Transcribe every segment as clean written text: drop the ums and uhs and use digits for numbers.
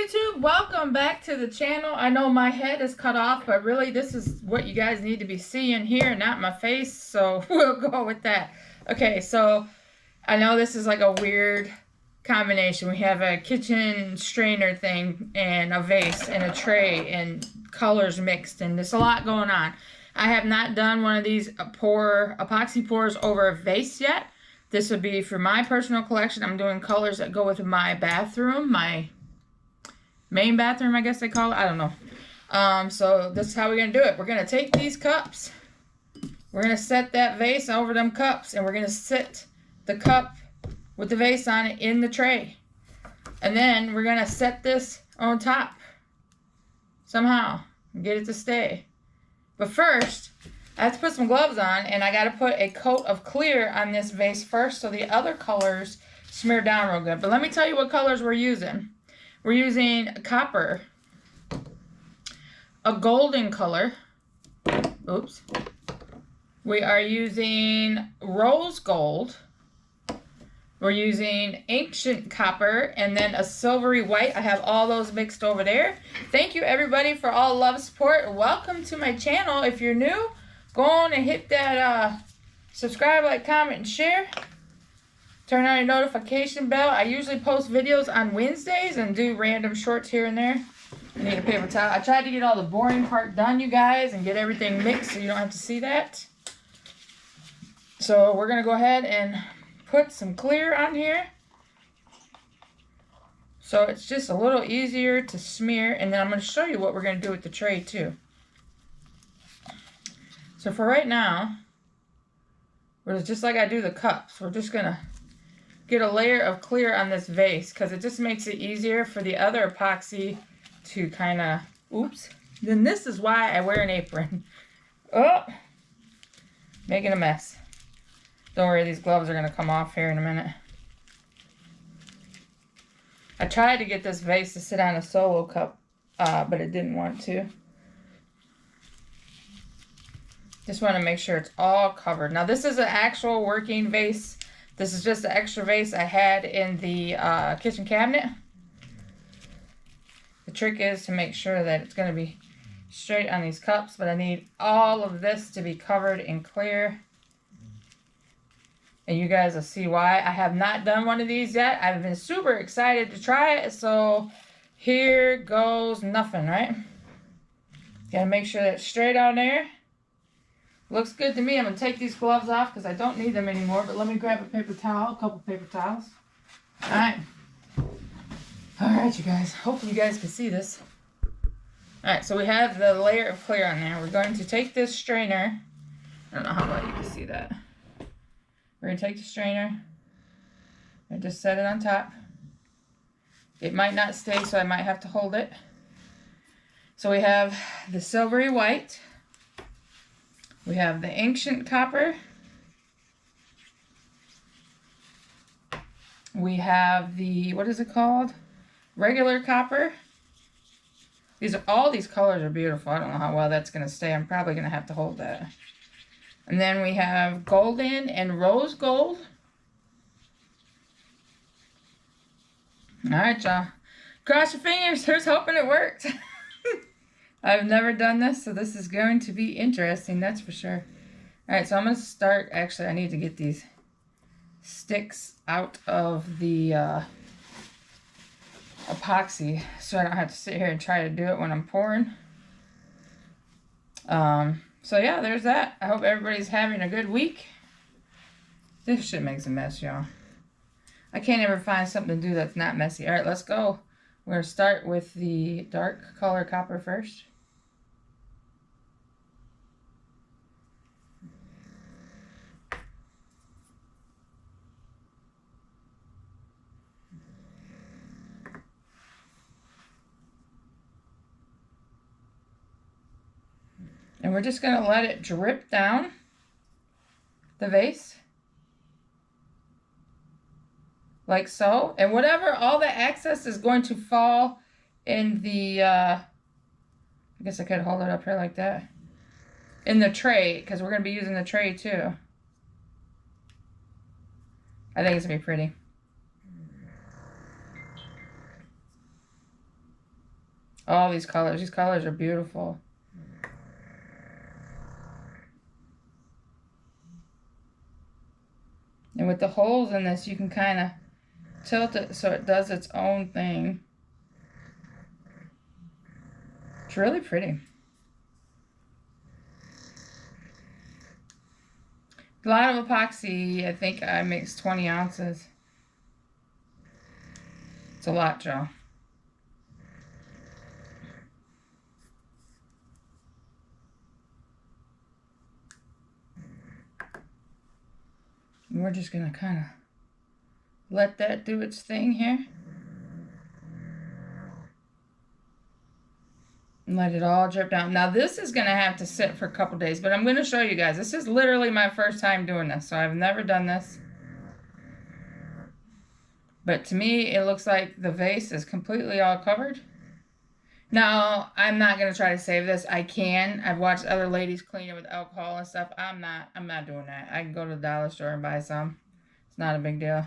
YouTube? Welcome back to the channel. I know my head is cut off, but really this is what you guys need to be seeing here, not my face, so we'll go with that. Okay, so I know this is like a weird combination. We have a kitchen strainer thing and a vase and a tray and colors mixed, and there's a lot going on. I have not done one of these epoxy pours over a vase yet. This would be for my personal collection. I'm doing colors that go with my bathroom, my main bathroom, I guess they call it. I don't know. So this is how we're going to do it. We're going to take these cups. We're going to set that vase over them cups. And we're going to sit the cup with the vase on it in the tray. And then we're going to set this on top somehow and get it to stay. But first, I have to put some gloves on, and I got to put a coat of clear on this vase first so the other colors smear down real good. But let me tell you what colors we're using. We're using copper, a golden color. Oops. We are using rose gold. We're using ancient copper and then a silvery white. I have all those mixed over there. Thank you everybody for all love, support. Welcome to my channel. If you're new, go on and hit that subscribe, like, comment, and share. Turn on your notification bell. I usually post videos on Wednesdays and do random shorts here and there. I need a paper towel. I tried to get all the boring part done, you guys, and get everything mixed so you don't have to see that. So we're going to go ahead and put some clear on here. So it's just a little easier to smear. And then I'm going to show you what we're going to do with the tray too. So for right now, we're just like I do the cups. We're just going to get a layer of clear on this vase because it just makes it easier for the other epoxy to kind of, oops. Then this is why I wear an apron. Oh, making a mess. Don't worry, these gloves are going to come off here in a minute. I tried to get this vase to sit on a solo cup, but it didn't want to. Just want to make sure it's all covered. Now this is an actual working vase. This is just an extra vase I had in the kitchen cabinet. The trick is to make sure that it's going to be straight on these cups, but I need all of this to be covered in clear. And you guys will see why. I have not done one of these yet. I've been super excited to try it, so here goes nothing, right? Gotta make sure that it's straight on there. Looks good to me. I'm going to take these gloves off because I don't need them anymore. But let me grab a paper towel, a couple paper towels. Alright. Alright, you guys. Hopefully you guys can see this. Alright, so we have the layer of clear on there. We're going to take this strainer. I don't know how well you can see that. We're going to take the strainer and just set it on top. It might not stay, so I might have to hold it. So we have the silvery white. We have the ancient copper. We have the, what is it called? Regular copper. All these colors are beautiful. I don't know how well that's going to stay. I'm probably going to have to hold that. And then we have golden and rose gold. Alright, y'all. Cross your fingers. Here's hoping it worked. I've never done this, so this is going to be interesting, that's for sure. Alright, so I'm going to start, actually I need to get these sticks out of the epoxy so I don't have to sit here and try to do it when I'm pouring. So yeah, there's that. I hope everybody's having a good week. This shit makes a mess, y'all. I can't ever find something to do that's not messy. Alright, let's go. We're going to start with the dark color copper first. And we're just going to let it drip down the vase. Like so. And whatever, all the excess is going to fall in the, I guess I could hold it up here like that. In the tray, because we're going to be using the tray too. I think it's going to be pretty. All these colors are beautiful. And with the holes in this, you can kind of tilt it so it does its own thing. It's really pretty. A lot of epoxy. I think I mixed 20 ounces. It's a lot, Joe. And we're just going to kind of let that do its thing here. And let it all drip down. Now this is going to have to sit for a couple days, but I'm going to show you guys. This is literally my first time doing this, so I've never done this. But to me, it looks like the vase is completely all covered. Now, I'm not going to try to save this. I can. I've watched other ladies clean it with alcohol and stuff. I'm not doing that. I can go to the dollar store and buy some. It's not a big deal.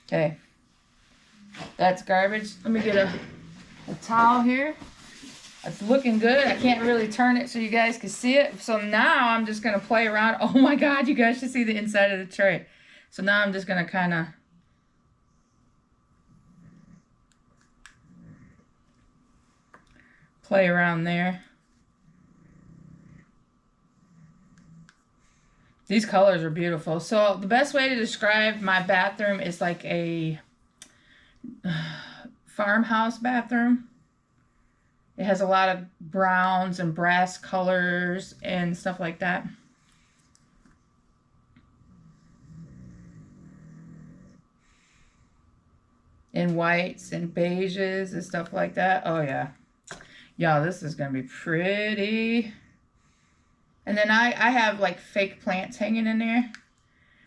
Okay. That's garbage. Let me get a towel here. It's looking good. I can't really turn it so you guys can see it. So now I'm just going to play around. Oh my God, you guys should see the inside of the tray. So now I'm just going to kind of play around there. These colors are beautiful. So the best way to describe my bathroom is like a farmhouse bathroom. It has a lot of browns and brass colors and stuff like that. And whites and beiges and stuff like that. Oh yeah. Y'all, this is going to be pretty. And then I have like fake plants hanging in there.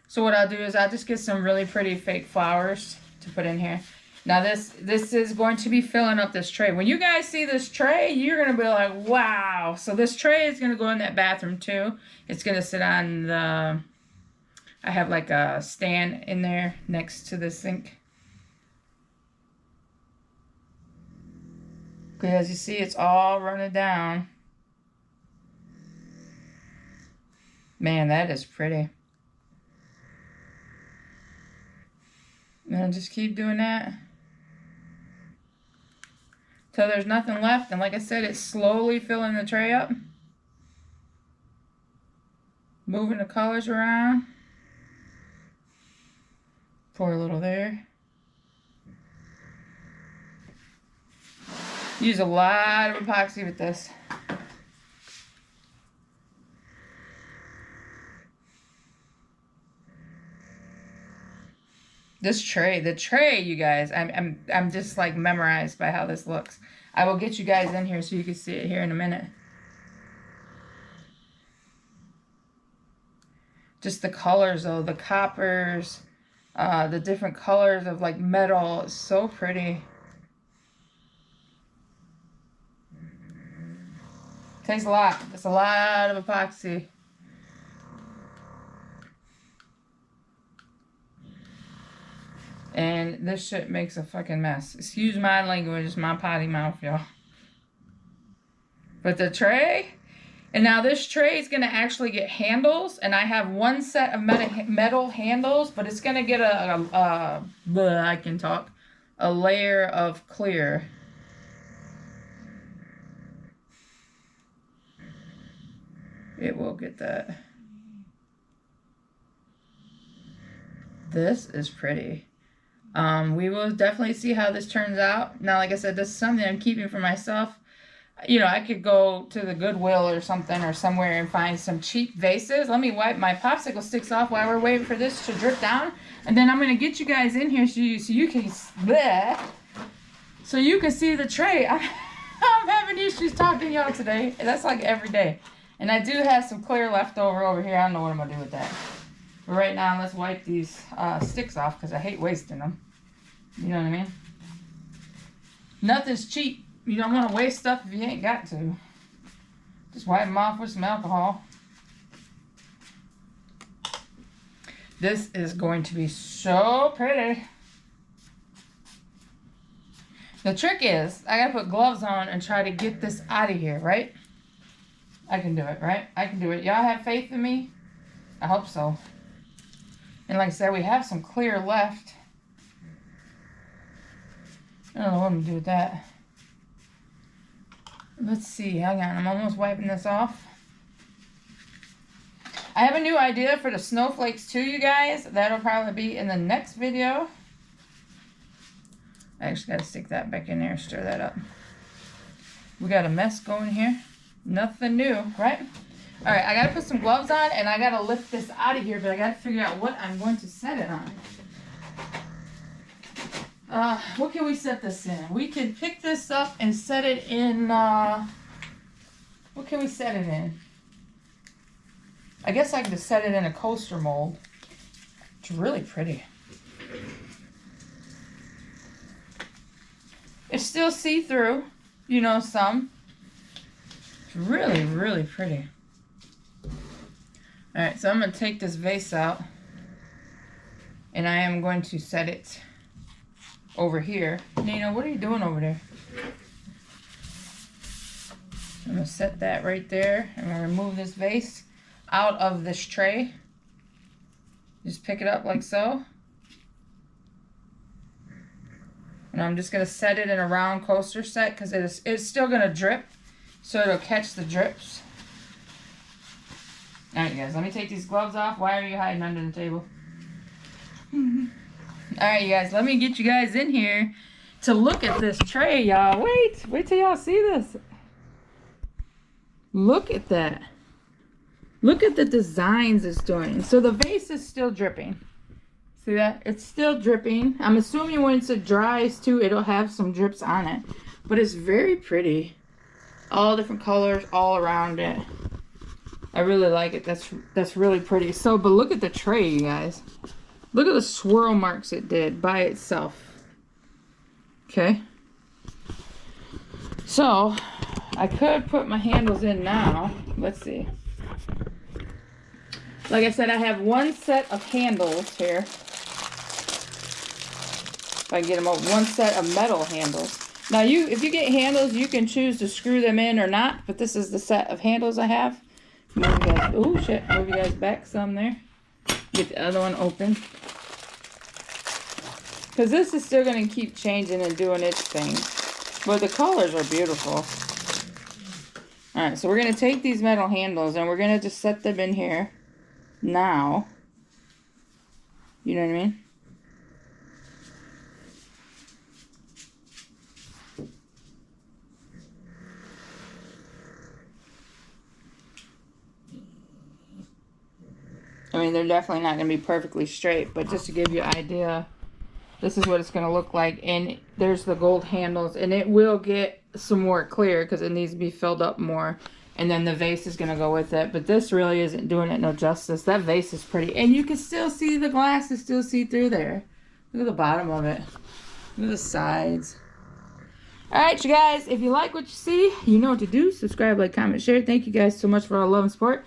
So what I'll do is I'll just get some really pretty fake flowers to put in here. Now this is going to be filling up this tray. When you guys see this tray, you're going to be like, wow. So this tray is going to go in that bathroom too. It's going to sit on the, I have like a stand in there next to the sink. Okay, as you see, it's all running down. Man, that is pretty. And just keep doing that till there's nothing left. And like I said, it's slowly filling the tray up. Moving the colors around. Pour a little there. Use a lot of epoxy with this. This tray, the tray, you guys, I'm just like memorized by how this looks. I will get you guys in here so you can see it here in a minute. Just the colors though, the coppers, the different colors of like metal. It's so pretty. Takes a lot. It's a lot of epoxy. And this shit makes a fucking mess. Excuse my language, it's my potty mouth, y'all. But the tray, and now this tray is going to actually get handles, and I have one set of metal handles, but it's going to get a layer of clear. It will get that. This is pretty. We will definitely see how this turns out. Now, like I said, this is something I'm keeping for myself. You know, I could go to the Goodwill or something or somewhere and find some cheap vases. Let me wipe my popsicle sticks off while we're waiting for this to drip down. And then I'm going to get you guys in here so you can see the tray. I'm having issues talking to y'all today. That's like every day. And I do have some clear left over here. I don't know what I'm going to do with that. But right now, let's wipe these sticks off because I hate wasting them. You know what I mean? Nothing's cheap. You don't want to waste stuff if you ain't got to. Just wipe them off with some alcohol. This is going to be so pretty. The trick is, I gotta put gloves on and try to get this out of here, right? I can do it, right? I can do it. Y'all have faith in me? I hope so. And like I said, we have some clear left. I don't know what I'm gonna do with that. Let's see, hang on, I'm almost wiping this off. I have a new idea for the snowflakes too, you guys. That'll probably be in the next video. I actually gotta stick that back in there, stir that up. We got a mess going here. Nothing new, right? All right, I gotta put some gloves on and I gotta lift this out of here, but I gotta figure out what I'm going to set it on. What can we set this in? We can pick this up and set it in, what can we set it in? I guess I can just set it in a coaster mold. It's really pretty. It's still see-through, you know, some. It's really, really pretty. Alright, so I'm going to take this vase out. And I am going to set it over here. Nina, what are you doing over there? I'm going to set that right there. I'm going to remove this vase out of this tray. Just pick it up like so. And I'm just going to set it in a round coaster set because it's still going to drip. So it'll catch the drips. Alright guys, let me take these gloves off. Why are you hiding under the table? Alright you guys, let me get you guys in here to look at this tray, y'all. Wait till y'all see this. Look at that. Look at the designs it's doing. So the vase is still dripping. See that? It's still dripping. I'm assuming once it dries too, it'll have some drips on it. But it's very pretty. All different colors all around it. I really like it. That's really pretty. So, but look at the tray, you guys. Look at the swirl marks it did by itself. Okay. So, I could put my handles in now. Let's see. Like I said, I have one set of handles here. If I can get them out, one set of metal handles. Now, if you get handles, you can choose to screw them in or not. But this is the set of handles I have. Move you guys, oh shit! Move you guys back some there. Get the other one open. Because this is still going to keep changing and doing its thing. But the colors are beautiful. Alright, so we're going to take these metal handles and we're going to just set them in here. Now. You know what I mean? I mean, they're definitely not going to be perfectly straight, but just to give you an idea, this is what it's going to look like. And there's the gold handles, and it will get some more clear because it needs to be filled up more. And then the vase is going to go with it, but this really isn't doing it no justice. That vase is pretty, and you can still see the glass is still see through there. Look at the bottom of it. Look at the sides. Alright, you guys, if you like what you see, you know what to do. Subscribe, like, comment, share. Thank you guys so much for all the love and support.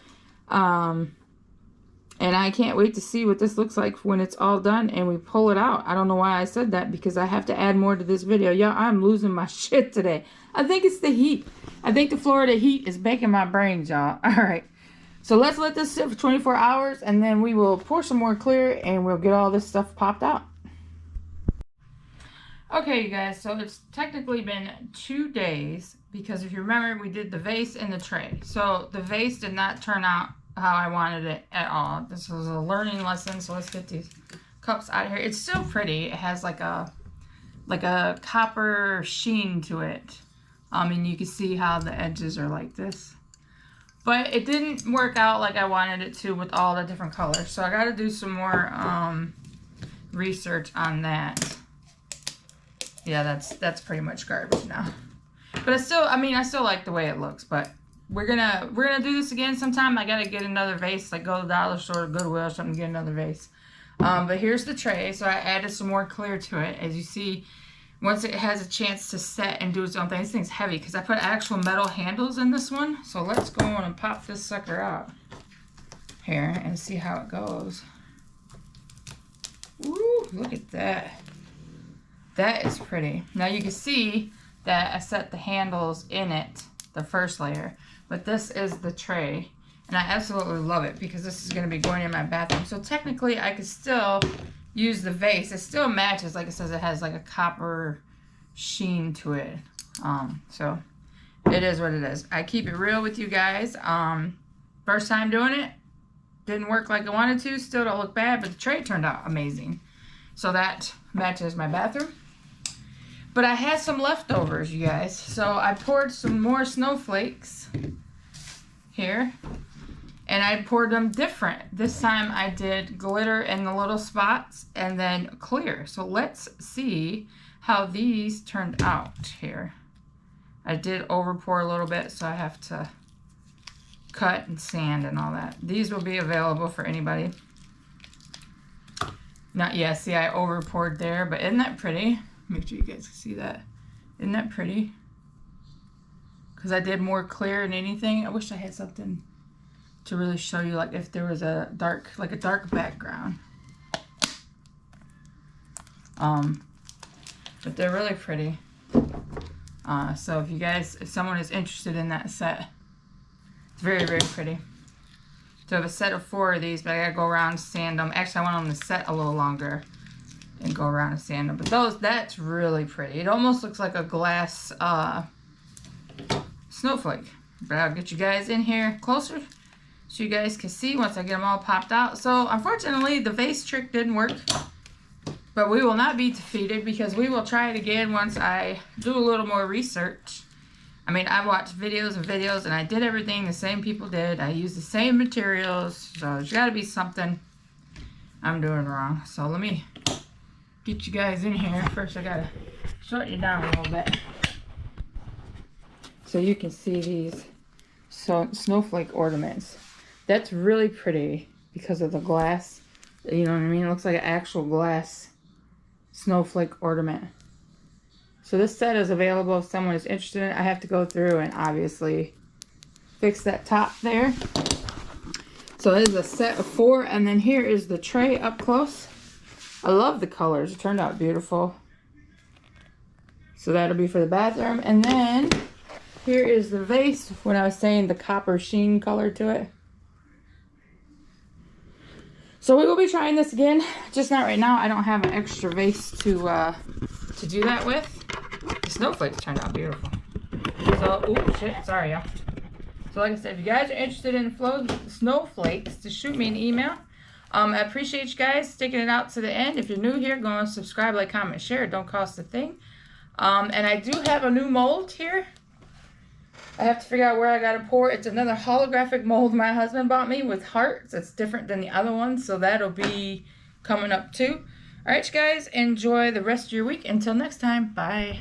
And I can't wait to see what this looks like when it's all done and we pull it out. I don't know why I said that because I have to add more to this video. Y'all, I'm losing my shit today. I think it's the heat. I think the Florida heat is baking my brains, y'all. Alright. So let's let this sit for 24 hours and then we will pour some more clear and we'll get all this stuff popped out. Okay, you guys. So it's technically been 2 days because if you remember, we did the vase and the tray. So the vase did not turn out how I wanted it at all. This was a learning lesson, so let's get these cups out of here. It's still pretty. It has like a copper sheen to it. And you can see how the edges are like this. But it didn't work out like I wanted it to with all the different colors. So I got to do some more research on that. Yeah, that's pretty much garbage now. But I still like the way it looks, but we're gonna do this again sometime. I gotta get another vase, like go to the dollar store or Goodwill or something, get another vase. But here's the tray. So I added some more clear to it. As you see, once it has a chance to set and do its own thing, this thing's heavy because I put actual metal handles in this one. So let's go on and pop this sucker out here and see how it goes. Ooh, look at that. That is pretty. Now you can see that I set the handles in it, the first layer, but this is the tray, and I absolutely love it because this is going to be going in my bathroom. So technically I could still use the vase. It still matches, like it says, it has like a copper sheen to it. So it is what it is. I keep it real with you guys. First time doing it, didn't work like I wanted to, still don't look bad, but the tray turned out amazing. So that matches my bathroom. But I had some leftovers, you guys. So I poured some more snowflakes here. And I poured them different. This time I did glitter in the little spots and then clear. So let's see how these turned out here. I did over pour a little bit, so I have to cut and sand and all that. These will be available for anybody. Not yet. See, I over poured there, but isn't that pretty? Make sure you guys can see that. Isn't that pretty? Because I did more clear than anything. I wish I had something to really show you, like if there was a dark, like a dark background. But they're really pretty. So if you guys, if someone is interested in that set, it's very, very pretty. So I have a set of 4 of these, but I gotta go around and sand them. Actually, I want them to set a little longer and go around and sand them. But that's really pretty. It almost looks like a glass snowflake. But I'll get you guys in here closer so you guys can see once I get them all popped out. So unfortunately, the vase trick didn't work. But we will not be defeated because we will try it again once I do a little more research. I mean, I watched videos and videos and I did everything the same people did. I used the same materials. So there's got to be something I'm doing wrong. So let me get you guys in here. First, I got to shorten you down a little bit so you can see these snowflake ornaments. That's really pretty because of the glass. You know what I mean? It looks like an actual glass snowflake ornament. So this set is available if someone is interested in it. I have to go through and obviously fix that top there. So it is a set of 4, and then here is the tray up close. I love the colors. It turned out beautiful. So that'll be for the bathroom. And then here is the vase when I was saying the copper sheen color to it. So we will be trying this again, just not right now. I don't have an extra vase to do that with. The snowflakes turned out beautiful. So, ooh, shit, sorry, y'all. So like I said, if you guys are interested in snowflakes, just shoot me an email. I appreciate you guys sticking it out to the end. If you're new here, go and subscribe, like, comment, share. It don't cost a thing. And I do have a new mold here. I have to figure out where I gotta pour. It's another holographic mold my husband bought me with hearts. It's different than the other one, so that'll be coming up too. Alright, you guys, enjoy the rest of your week. Until next time, bye.